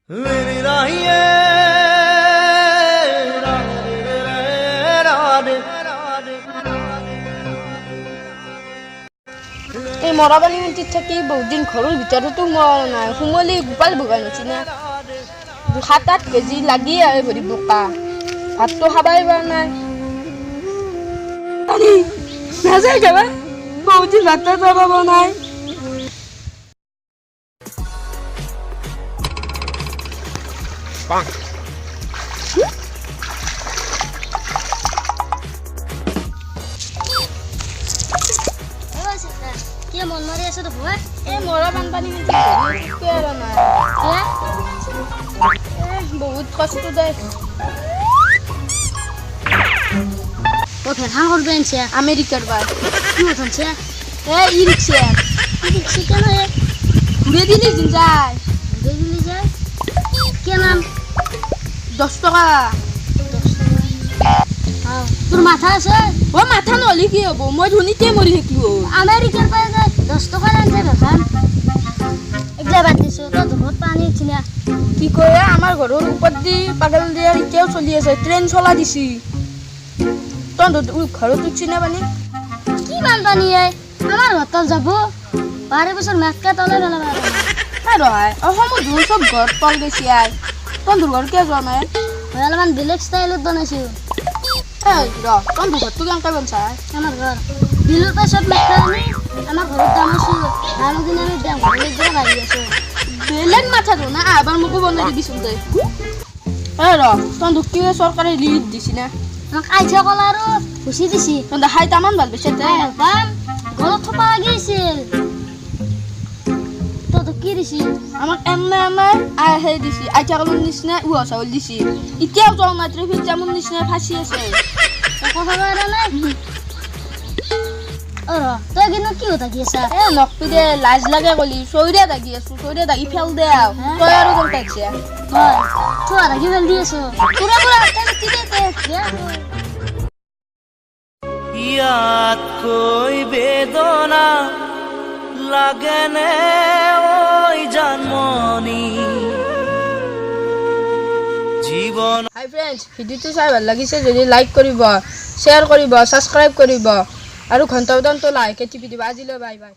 এই মরাবালি মন্দির থেকে বহুত দিন ঘরের ভিতরতো মরা নাই হুমলি গোপাল ভোগাই নিচিনা 7-8 কেজি লাগি আহে ভরি বোকা ভাতটো খাবাই পাৰা নাই নাযায় যাবা বহুত দিন ভাত খাব নাই কি মন মাৰি আছে তো ভয় এই মৰা বানপানী বহুত কষ্ট দেয় ও ফেরহান করবে আনছে আমেরিকার বার কি হচ্ছে ই রিক্সা দেখছি কেন ঘুরে দিলি দিন যায় দিলি যায় কি নাম 10 টাকা তোর মাথা আছে ও মাথা নলি কি হবো মই ধুনিতে মরি থাকিব আমেরিকার পায়ে যায় 10 টাকা আনছে ফেরহান এগলা বাদ দিছো তো বহুত পানি ছিনা কি কয় আমার ঘরের উপর দি পাগল দিয়ে এতিয়াও চলি আছে ট্রেন চলা দিছি তখন ঘৰত উঠছি না পানি কি বানপানি আমার হোটেল যাব 12 বছর মেটকা তলে বেলা রহাই অসমত ধুন সব ঘর তল গেছি আই তখন ঘর কে যোৱা নাই অলপমান বেলেগ স্টাইলত বনাইছো এই তখন ঘরটো কেনেকৈ বনছাই আমার ঘর বিলুর পাশে সব মেটকা আনি আমার ঘরের দাম আছে ভালো দিন আমি ব্যাংক ঘরে গিয়ে গাড়ি আছে বেলেগ মাথা ধো না আবার মোকো বনাই দিবিচোন তই তখন কি চৰকাৰে লিভ দিছি না আমাক আইছা কলা আৰু খুচি দিছি তখন হাই তামান ভাল পাইছে তে গলত থপা লাগিছিল তো কি দিছি আমাক এনে আহে দিছি আইতা কলৰ নিচিনা উহা চাউল দিছি এতিয়াও যোৱা নাই ট্ৰেফিক জামৰ নিচিনা ফাঁচি আছে কথা কবা নাই তই কিন্তু কি কথা কি আছা নকপি দে লাজ লাগে কলি চৈৰে দাগি আছো চৈৰে দাগি ফেল দে তই আৰু কোন পাইছে হয় চোৱা লাগি ফেল দি আছো পুৰা হাতে কি দে ইয়াতকৈ বেদনা লাগেনে ওই জানমনি জীবন হাই ফ্ৰেণ্ডছ ভিডিঅ'টো চাই ভাল লাগিছে যদি লাইক কৰিব শ্বেয়াৰ কৰিব ছাবস্ক্ৰাইব কৰিব আৰু ঘণ্টা বটনটো লাইকে টিপি দিব আজিলৈ বাই বাই